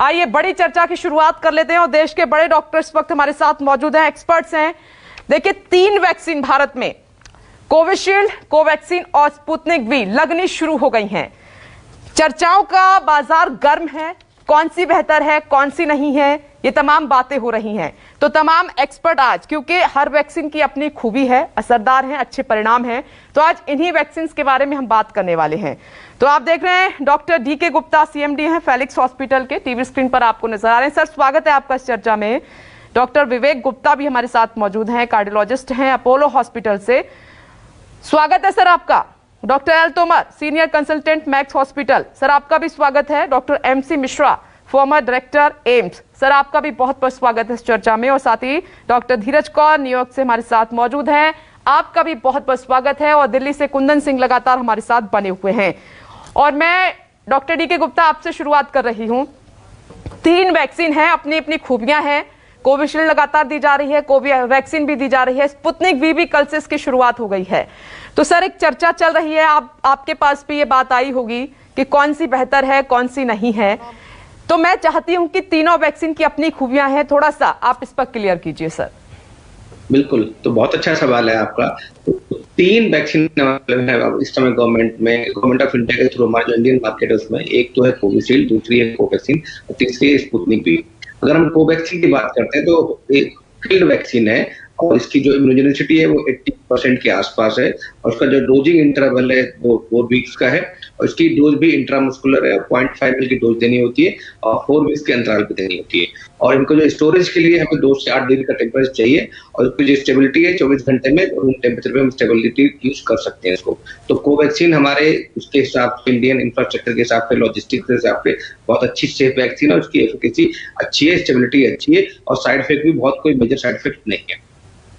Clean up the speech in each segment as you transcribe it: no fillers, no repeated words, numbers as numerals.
आइए बड़ी चर्चा की शुरुआत कर लेते हैं और देश के बड़े डॉक्टर इस वक्त हमारे साथ मौजूद हैं, एक्सपर्ट्स हैं। देखिए 3 वैक्सीन भारत में, कोविशील्ड, कोवैक्सीन और स्पुतनिक वी लगनी शुरू हो गई हैं। चर्चाओं का बाजार गर्म है, कौन सी बेहतर है, कौन सी नहीं है, ये तमाम बातें हो रही हैं। तो तमाम एक्सपर्ट आज, क्योंकि हर वैक्सीन की अपनी खूबी है, असरदार है, अच्छे परिणाम हैं, तो आज इन्हीं वैक्सीन के बारे में हम बात करने वाले हैं। तो आप देख रहे हैं डॉक्टर DK गुप्ता, CMD हैं फेलिक्स हॉस्पिटल के, टीवी स्क्रीन पर आपको नजर आ रहे हैं। सर स्वागत है आपका इस चर्चा में। डॉक्टर विवेक गुप्ता भी हमारे साथ मौजूद हैं, कार्डियोलॉजिस्ट हैं अपोलो हॉस्पिटल से, स्वागत है सर आपका। Doctor L Tomar, senior consultant max hospital, sir आपका भी स्वागत है। Doctor MC Mishra, farmer director AIIMS, sir आपका भी बहुत बहुत स्वागत है इस चर्चा में। और साथ ही डॉक्टर धीरज कौर न्यूयॉर्क से हमारे साथ मौजूद हैं, आपका भी बहुत बहुत स्वागत है। और दिल्ली से कुंदन सिंह लगातार हमारे साथ बने हुए हैं। और मैं डॉक्टर DK गुप्ता आपसे शुरुआत कर रही हूं। 3 वैक्सीन हैं, अपनी अपनी खूबियां हैं। कोविशील्ड लगातार दी जा रही है, कोवैक्सीन भी दी जा रही है, स्पुतनिक वी भी कल से इसकी शुरुआत हो गई है। तो सर एक चर्चा चल रही है, आपके पास भी ये बात आई होगी कि कौन सी बेहतर है, कौन सी नहीं है। तो मैं चाहती हूं कि तीनों वैक्सीन की अपनी खूबियां हैं, थोड़ा सा आप इस पर क्लियर कीजिए सर। बिल्कुल, तो बहुत अच्छा सवाल है आपका। तो 3 वैक्सीन है इस समय गवर्नमेंट ऑफ इंडिया के थ्रू हमारे जो इंडियन मार्केट है उसमें, एक तो है कोविशील्ड, दूसरी है कोवैक्सीन और तीसरी है स्पुतनिक वी। अगर हम कोवैक्सीन की बात करते हैं तो एक फील्ड वैक्सीन है और इसकी जो इम्यूनोजेनिसिटी है वो 80% के आसपास है और उसका जो डोजिंग इंटरवल है वो 4 वीक्स का है और इसकी डोज भी इंट्रामस्कुलर है, 0.5 ml की डोज देनी होती है और 4 वीक्स के अंतराल पे देनी होती है। और इनको जो स्टोरेज के लिए हमें 2 से 8 डिग्री का टेम्परेचर चाहिए और इसकी जो स्टेबिलिटी है 24 घंटे में रूम टेम्परेचर पे हम स्टेबिलिटी यूज कर सकते हैं इसको। तो कोवैक्सीन हमारे उसके हिसाब से, इंडियन इंफ्रास्ट्रक्चर के हिसाब से, लॉजिस्टिक्स के हिसाब से बहुत अच्छी सेफ वैक्सीन है। उसकी एफिकेसी अच्छी है, स्टेबिलिटी अच्छी है और साइड इफेक्ट भी बहुत कोई मेजर साइड इफेक्ट नहीं है।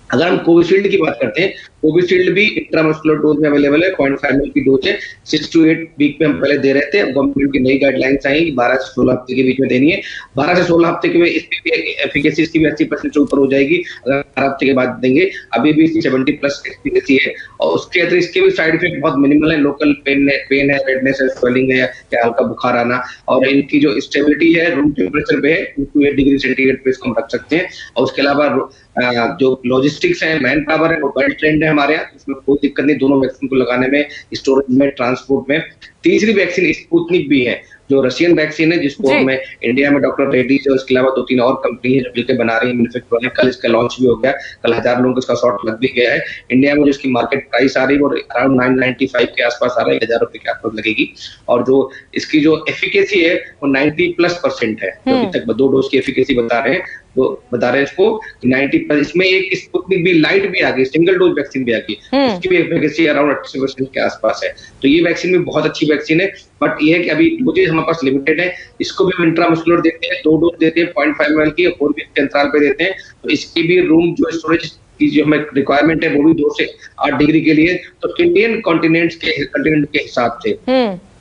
अगर हम कोविशील्ड की बात करते हैं, कोविशील्ड भी इंट्रामस्कुलर डोज में अवेलेबल है, 0.5 ml की डोज है, 6 to 8 वीक में हम पहले दे रहे थे। गवर्नमेंट की नई गाइडलाइंस आई 12 से 16 हफ्ते के बीच में देनी है। 12 से 16 हफ्ते के में इसकी एफिकेसी इसकी भी 80% से ऊपर हो जाएगी अगर 12 हफ्ते के बाद देंगे। अभी भी 70+ एफिकेसी है और उसके अतिरिक्त इसके भी साइड इफेक्ट बहुत मिनिमल है। लोकल पेन है, रेडनेस है, स्वेलिंग है या हल्का बुखार आना। और इनकी जो स्टेबिलिटी है रूम टेम्परेचर पे है, 2 to 8 डिग्री सेंटीग्रेड पे इसको हम रख सकते हैं। और उसके अलावा जो लॉजिस्टिक्स है, मैन पावर है, वो वेल ट्रेंड है हमारे यहाँ, इसमें कोई दिक्कत नहीं दोनों वैक्सीन को लगाने में, स्टोरेज में, ट्रांसपोर्ट में। तीसरी वैक्सीन स्पुतनिक भी है जो रशियन वैक्सीन है, जिसको हमें इंडिया में डॉक्टर रेड्डीज है, उसके अलावा 2-3 और कंपनी है जो मिलकर बना रही है, मैन्युफैक्चर है। कल इसका लॉन्च भी हो गया, कल 1000 लोगों को इसका शॉट लग भी गया है। इंडिया में जो इसकी मार्केट प्राइस आ रही है वो अराउंड 995 के आसपास आ रहा है, 1000 रुपए के आसपास लगेगी। और जो इसकी जो एफिकेसी है वो 90+% है, जो अभी तक 2 डोज की एफिकेसी बता रहे हैं इसको 90+। इसमें एक स्पुतनिक भी लाइट भी आ गई, सिंगल डोज वैक्सीन भी आ गई, उसकी भी एफिकेसी अराउंड 80% के आसपास है। तो ये वैक्सीन भी बहुत अच्छी वैक्सीन है, बट ये है कि अभी डोजेज हमारे पास लिमिटेड है। इसको भी हम इंट्रामस्कुलर देते हैं, 2 डोज देते हैं, 0.5 ml की 4 वीक के अंतराल पे देते हैं। तो इसकी भी रूम जो स्टोरेज की जो हमें रिक्वायरमेंट है वो भी 2 से 8 डिग्री के लिए। तो इंडियन कॉन्टिनेंट के हिसाब से,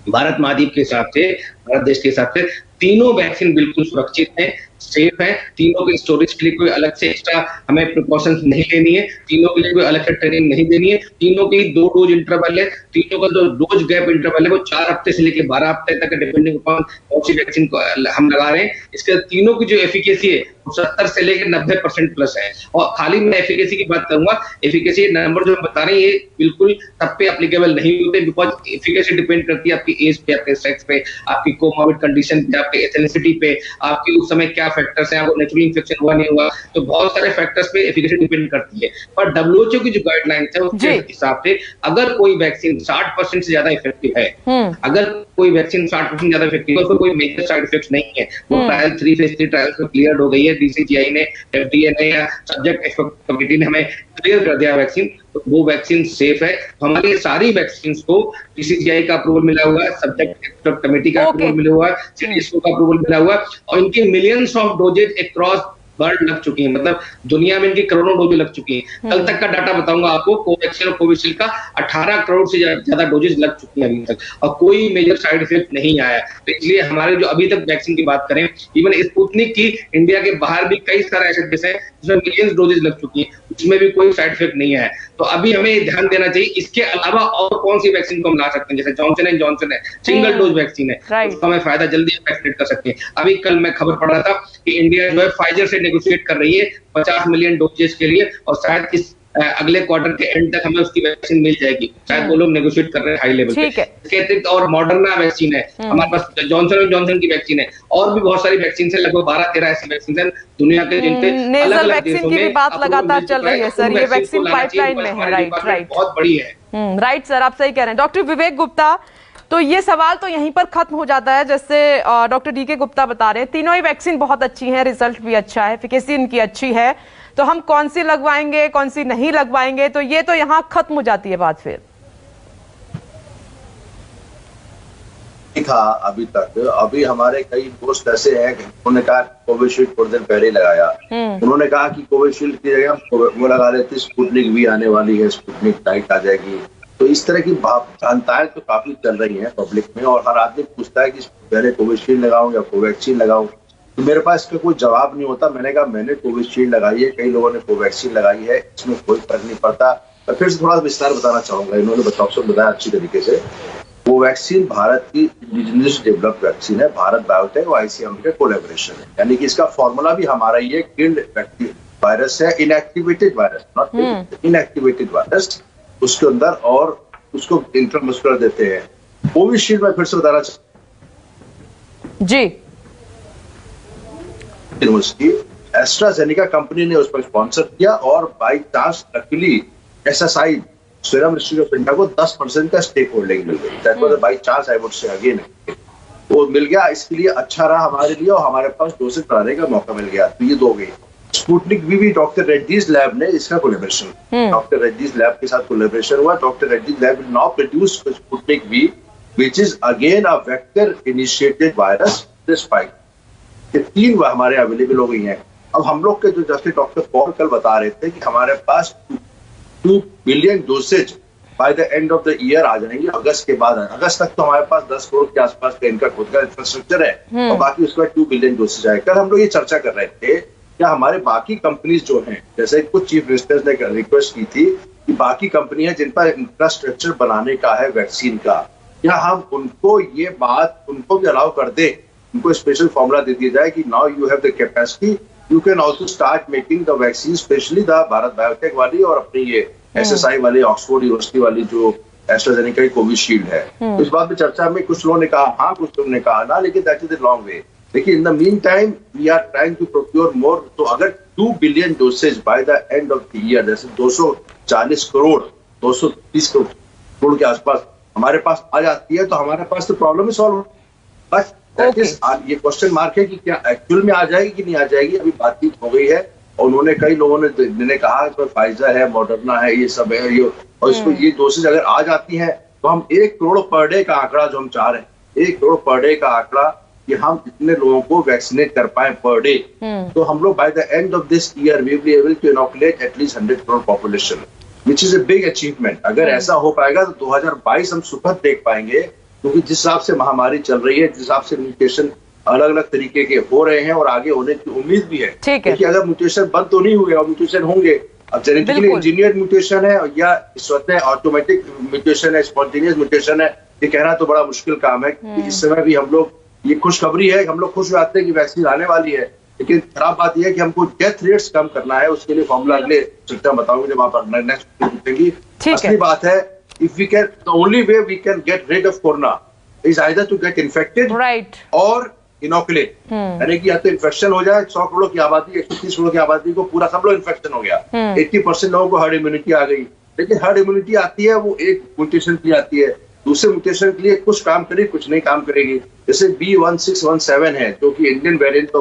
भारत महाद्वीप के हिसाब से, भारत देश के हिसाब से तीनों वैक्सीन बिल्कुल सुरक्षित है, सेफ है। तीनों के स्टोरेज के लिए कोई अलग से एक्स्ट्रा हमें प्रिकॉशंस नहीं लेनी है, तीनों के लिए कोई अलग से ट्रेनिंग नहीं देनी है। तीनों के 2 डोज इंटरवल है, तीनों का जो डोज गैप इंटरवल है वो 4 हफ्ते से लेकर 12 हफ्ते तक, डिपेंडिंग अपॉन कौन सी वैक्सीन को हम लगा रहे हैं। इसके तीनों की जो एफिकेसी है 70 से लेकर 90%+ है। और खाली मैं एफिकेसी की बात करूंगा, एफिकेसी नंबर जो हम बता रहे हैं ये बिल्कुल सब पे एप्लीकेबल नहीं होते, बिकॉज एफिकेसी डिपेंड करती है आपकी एज पे, आपके सेक्स पे, आपकी कोमॉर्बिड कंडीशन पे, आपके एथनिसिटी पे, आपकी उस समय क्या फैक्टर्स हैं, आपको नेचुरल इन्फेक्शन हुआ नहीं हुआ, तो बहुत सारे फैक्टर्स पे एफिकेसी डिपेंड करती है। पर WHO की जो गाइडलाइंस है उसके हिसाब से अगर कोई वैक्सीन 60% से ज्यादा इफेक्टिव है, अगर कोई वैक्सीन 60% ज्यादा इफेक्टिव है, उसमें कोई मेजर साइड इफेक्ट्स नहीं है, वो ट्रायल 3 फेज 3 ट्रायल्स में क्लियर हो गई है, DCGI ने, FDA ने या सब्जेक्ट एक्सपर्ट कमेटी ने हमें क्लियर कर दिया वैक्सीन, तो वो वैक्सीन सेफ है। हमारी सारी वैक्सीन को DCGI का अप्रूवल मिला हुआ है, सब्जेक्ट एक्सपर्ट कमेटी का अप्रूवल मिला हुआ है, CDSCO का अप्रूवल मिला हुआ है और इनके millions of doses across world लग चुकी है, मतलब दुनिया में इनकी करोड़ों डोजेज लग चुकी हैं। कल तक का डाटा बताऊंगा आपको, कोवैक्सीन और कोविशील्ड का 18 करोड़ से ज्यादा डोजेज लग चुकी है अभी तक, और कोई मेजर साइड इफेक्ट नहीं आया। तो इसलिए हमारे जो अभी तक वैक्सीन की बात करें, इवन स्पुतनिक की इंडिया के बाहर भी कई सारे ऐसे देश हैं जिसमें मिलियंस डोजेज लग चुकी है, उसमें भी कोई साइड इफेक्ट नहीं है। तो अभी हमें ध्यान देना चाहिए इसके अलावा और कौन सी वैक्सीन को हम ला सकते हैं, जैसे जॉनसन एंड जॉनसन है, सिंगल डोज वैक्सीन है, उसका हमें फायदा जल्दी वैक्सीनेट कर सकते हैं। अभी कल मैं खबर पढ़ रहा था कि इंडिया जो है फाइजर से नेगोशिएट कर रही है 50 मिलियन डोजेज के लिए, और शायद इस अगले क्वार्टर के एंड तक हमें उसकी वैक्सीन मिल जाएगी। शायद वो लोग नेगोशिएट कर रहे हैं हाई लेवल पे। इसके अतिरिक्त और मॉडर्ना वैक्सीन है हमारे पास, जॉनसन एंड जॉनसन की वैक्सीन है, और भी बहुत सारी वैक्सीन है, लगभग 12-13 ऐसी वैक्सीन है दुनिया के, जिन पे अलग-अलग वैक्सीन की भी बात लगातार चल रही है सर, ये वैक्सीन पाइपलाइन में है। राइट, बहुत बड़ी है। राइट सर, आप सही कह रहे हैं। डॉक्टर विवेक गुप्ता, तो ये सवाल तो यहीं पर खत्म हो जाता है, जैसे डॉक्टर डीके गुप्ता बता रहे हैं, तीनों ही वैक्सीन बहुत अच्छी हैं, रिजल्ट भी अच्छा है, एफिकेसी इनकी अच्छी है, तो हम कौन सी लगवाएंगे कौन सी नहीं लगवाएंगे, तो ये तो यहाँ खत्म हो जाती है बात। फिर था अभी हमारे कई दोस्त ऐसे हैं कि उन्होंने कहा कोविशील्ड थोड़े दिन पहले ही लगाया, उन्होंने कहा कि कोविशील्ड की जगह वो लगा लेते, स्पुतनिक भी आने वाली है, स्पुतनिक लाइट आ जाएगी। तो इस तरह की जानताएं तो काफी चल रही हैं पब्लिक में, और हर आदमी पूछता है कि पहले कोविशील्ड लगाऊं या कोवैक्सीन लगाऊं। तो मेरे पास इसका कोई जवाब नहीं होता। मैंने कहा मैंने कोविशील्ड लगाई है, कई लोगों ने कोवैक्सीन लगाई है, इसमें कोई फर्क नहीं पड़ता। मैं फिर से थोड़ा विस्तार बताना चाहूंगा, इन्होंने बताया अच्छी तरीके से। कोवैक्सीन भारत की इंडिजिनियस डेवलप्ड वैक्सीन है, भारत बायोटेक और आईसीएम के कोलैबोरेशन है, यानी कि इसका फॉर्मूला भी हमारा ही है। किल्ड वायरस है, inactivated virus, not inactivated virus उसके अंदर, और उसको इंट्रामस्कुलर देते हैं। कोविशील्ड में फिर से बताना जी, यूनिवर्सिटी एस्ट्राजेनेका कंपनी ने उस पर स्पॉन्सर किया, और by chance luckily SSI serum institute of India को 10% का स्टेक होल्डिंग मिल गई। That was by chance, I would say again, वो मिल गया, इसके लिए अच्छा रहा हमारे लिए, और हमारे पास डोसेज बढ़ाने का मौका मिल गया। तो ये दो गई। स्पुतनिक भी डॉक्टर रेड्डीज लैब ने इसका कोलैबोरेशन, डॉक्टर रेड्डीज लैब के साथ कोलैबोरेशन हुआ। Doctor Reddy's lab will now produce Sputnik V, which is again a vector initiated virus spike. ये 3 हमारे अवेलेबल हो गई हैं। अब हम लोग के जो जैसे डॉक्टर पॉल कल बता रहे थे कि हमारे पास 2 billion doses by the end of the year आ जाएंगे, अगस्त के बाद। अगस्त तक तो हमारे पास 10 करोड़ के आसपास का इनका खुद का इंफ्रास्ट्रक्चर है, और बाकी उसके बाद 2 बिलियन डोसेज आए। कल हम लोग ये चर्चा कर रहे थे, क्या हमारे बाकी कंपनीज जो हैं, जैसे कुछ चीफ मिनिस्टर्स ने रिक्वेस्ट की थी कि बाकी कंपनी है जिन पर इंफ्रास्ट्रक्चर बनाने का है वैक्सीन का, क्या हम उनको ये बात उनको भी अलाउ कर दे, उनको स्पेशल फॉर्मूला दे दिया जाए कि now you have the capacity, you can also start making the vaccine, specially the Bharat biotech वाली और अपनी ये एसएसआई वाली, ऑक्सफोर्ड यूनिवर्सिटी वाली जो एस्ट्राजेनेका की कोविशील्ड है। तो इस बात पे चर्चा में कुछ लोगों ने कहा हाँ, कुछ लोगों ने कहा ना, लेकिन that is the long way. देखिए, in the meantime we are trying to procure more. तो अगर 2 billion doses by the end of the year, जैसे 240 करोड़ 230 करोड़ के आसपास हमारे पास आ जाती है, तो हमारे पास तो प्रॉब्लम ही सॉल्व। बस ये क्वेश्चन मार्क है कि क्या एक्चुअल में आ जाएगी कि नहीं आ जाएगी। अभी बातचीत हो गई है, और उन्होंने कई लोगों ने कहा कि फाइजर है, मॉडर्ना है, ये सब है, ये, और इसको ये डोसेज अगर आ जाती है तो हम 1 करोड़ पर डे का आंकड़ा जो हम चाह रहे हैं, 1 करोड़ पर डे का आंकड़ा कि हम इतने लोगों को वैक्सीनेट कर पाए पर डे, तो हम लोग by the end of this year we will be able to inoculate at least 100 crore population, which is a big achievement. अगर ऐसा हो पाएगा तो 2022 हम सुखद देख पाएंगे, क्योंकि जिस हिसाब से महामारी चल रही है, जिस हिसाब से म्यूटेशन अलग अलग तरीके के हो रहे हैं और आगे होने की उम्मीद भी है, क्योंकि अगर म्यूटेशन बंद तो नहीं हुए और म्यूटेशन होंगे। अब जेनेटिकली इंजीनियर्ड म्यूटेशन है या स्वतः ऑटोमेटिक म्यूटेशन है, स्पॉन्टेनियस म्यूटेशन है, ये कहना तो बड़ा मुश्किल काम है। इस समय भी हम लोग, ये खुशखबरी है, हम लोग खुश हो जाते हैं कि वैक्सीन आने वाली है, लेकिन खराब बात यह है कि हमको डेथ रेट्स कम करना है। उसके लिए फॉर्मूला अगले चर्चा बताऊंगी जब आप नेक्स्ट पूछेंगी। असली बात है, if we can, the only way we can get rid of corona is either to get infected or inoculate, यानी कि या तो इन्फेक्शन हो जाए, 100 करोड़ की आबादी, 130 करोड़ की आबादी को पूरा सब लोग इन्फेक्शन हो गया, 80% लोगों को हर्ड इम्यूनिटी आ गई। लेकिन हर्ड इम्यूनिटी आती है, वो एक म्यूटेशन के लिए आती है, दूसरे म्यूटेशन के लिए कुछ काम करेगी, कुछ नहीं काम करेगी। जैसे B1617 है, जो कि Indian variant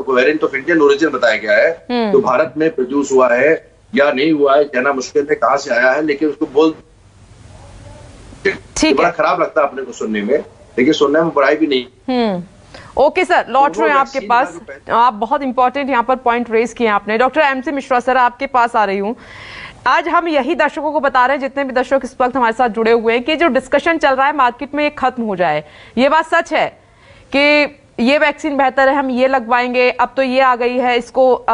of Indian origin बताया गया है, तो भारत में प्रोड्यूस हुआ है या नहीं हुआ है कहना मुश्किल है, कहाँ से आया है, लेकिन उसको बोल बड़ा खराब लगता है अपने को सुनने में, लेकिन सुनने में बुराई भी नहीं। ओके सर, लौट रहे हैं आपके वैक्सीन पास। लागू पहले। आप बहुत इंपॉर्टेंट यहाँ पर पॉइंट रेज किए आपने। डॉक्टर एमसी मिश्रा सर, आपके पास आ रही हूँ। आज हम यही दर्शकों को बता रहे हैं, जितने भी दर्शक इस वक्त हमारे साथ जुड़े हुए हैं, कि जो डिस्कशन चल रहा है मार्केट में ये खत्म हो जाए। ये बात सच है कि ये वैक्सीन बेहतर है, हम ये लगवाएंगे, अब तो ये आ गई है, इसको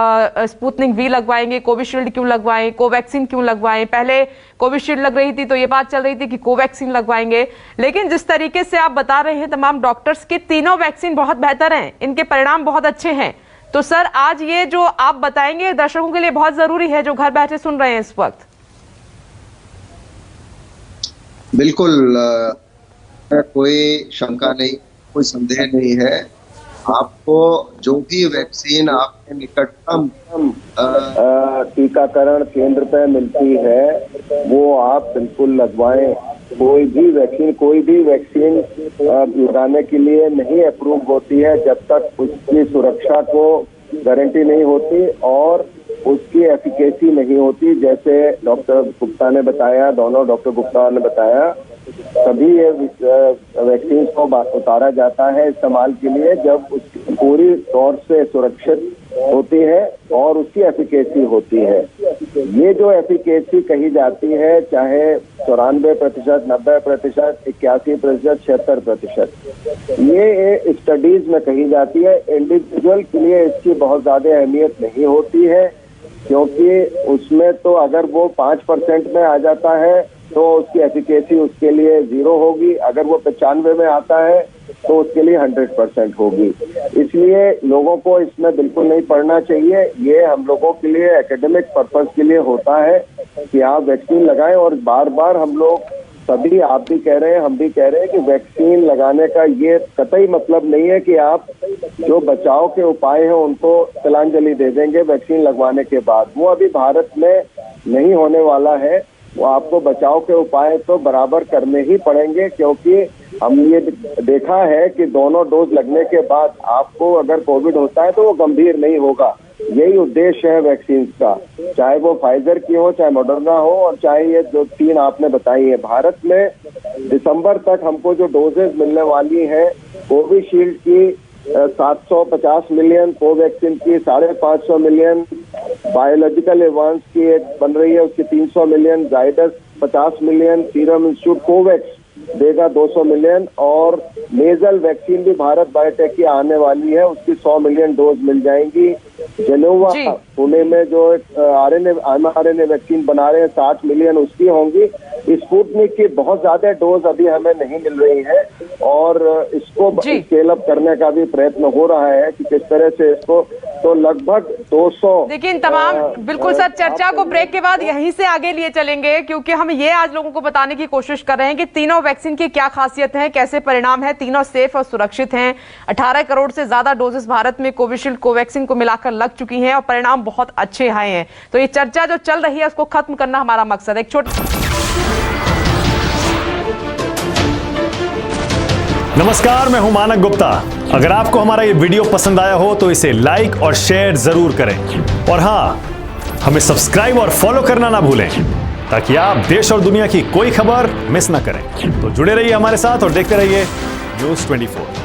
स्पुतनिक वी लगवाएंगे, कोविशील्ड क्यों लगवाएं, कोवैक्सीन क्यों लगवाएं। पहले कोविशील्ड लग रही थी तो ये बात चल रही थी कि कोवैक्सीन लगवाएंगे। लेकिन जिस तरीके से आप बता रहे हैं तमाम डॉक्टर्स की, तीनों वैक्सीन बहुत बेहतर हैं, इनके परिणाम बहुत अच्छे हैं। तो सर, आज ये जो आप बताएंगे दर्शकों के लिए बहुत जरूरी है, जो घर बैठे सुन रहे हैं इस वक्त। बिल्कुल, कोई शंका नहीं, कोई संदेह नहीं है। आपको जो भी वैक्सीन आपके निकटतम टीकाकरण केंद्र पे मिलती है वो आप बिल्कुल लगवाएं। कोई भी वैक्सीन लगाने के लिए नहीं अप्रूव होती है जब तक उसकी सुरक्षा को गारंटी नहीं होती और उसकी एफिकेसी नहीं होती। जैसे डॉक्टर गुप्ता ने बताया, दोनों डॉक्टर गुप्ता ने बताया, सभी ये वैक्सीन को उतारा जाता है इस्तेमाल के लिए जब उसकी पूरी तौर से सुरक्षित होती है और उसकी एफिकेसी होती है। ये जो एफिकेसी कही जाती है, चाहे 94%, 90%, 81%, 76%, ये स्टडीज में कही जाती है। इंडिविजुअल के लिए इसकी बहुत ज्यादा अहमियत नहीं होती है, क्योंकि उसमें तो अगर वो 5% में आ जाता है तो उसकी एफिकेसी उसके लिए 0 होगी, अगर वो 95 में आता है तो उसके लिए 100% होगी। इसलिए लोगों को इसमें बिल्कुल नहीं पढ़ना चाहिए। ये हम लोगों के लिए एकेडमिक पर्पस के लिए होता है कि आप वैक्सीन लगाएं। और बार बार हम लोग सभी, आप भी कह रहे हैं, हम भी कह रहे हैं कि वैक्सीन लगाने का ये कतई मतलब नहीं है कि आप जो बचाव के उपाय हैं उनको तिलांजलि दे देंगे वैक्सीन लगवाने के बाद। वो अभी भारत में नहीं होने वाला है। वो आपको बचाव के उपाय तो बराबर करने ही पड़ेंगे, क्योंकि हम ये देखा है कि दोनों डोज लगने के बाद आपको अगर कोविड होता है तो वो गंभीर नहीं होगा। यही उद्देश्य है वैक्सीन का, चाहे वो फाइजर की हो, चाहे मॉडर्ना हो, और चाहे ये जो 3 आपने बताई है। भारत में दिसंबर तक हमको जो डोजेज मिलने वाली है, कोविशील्ड की 750 मिलियन, कोवैक्सीन की 550 मिलियन, बायोलॉजिकल एडवांस की एक बन रही है उसकी 300 million, Zydus 50 million, serum institute Covax देगा 200 मिलियन, और नेजल वैक्सीन भी भारत बायोटेक की आने वाली है, उसकी 100 मिलियन डोज मिल जाएंगी। जेनोवा पुणे में जो mRNA वैक्सीन बना रहे हैं 60 मिलियन उसकी होंगी। स्पुतनिक की बहुत ज्यादा डोज अभी हमें नहीं मिल रही है और इसको स्केल अप करने का भी प्रयत्न हो रहा है कि किस तरह से इसको, तो लगभग 200। लेकिन तमाम बिल्कुल सर, चर्चा को ब्रेक के बाद यहीं से आगे लिए चलेंगे, क्योंकि हम ये आज लोगों को बताने की कोशिश कर रहे हैं कि तीनों वैक्सीन की क्या खासियत है, कैसे परिणाम है, तीनों सेफ और सुरक्षित हैं। 18 करोड़ से ज्यादा डोजेस भारत में कोविशील्ड कोवैक्सीन को मिलाकर लग चुकी हैं और परिणाम बहुत अच्छे आए हैं। तो ये चर्चा जो चल रही है उसको खत्म करना हमारा मकसद है। एक छोटा नमस्कार, मैं हूं मानक गुप्ता। अगर आपको हमारा ये वीडियो पसंद आया हो तो इसे लाइक और शेयर जरूर करें, और हां, हमें सब्सक्राइब और फॉलो करना ना भूलें ताकि आप देश और दुनिया की कोई खबर मिस ना करें। तो जुड़े रहिए हमारे साथ और देखते रहिए News 24।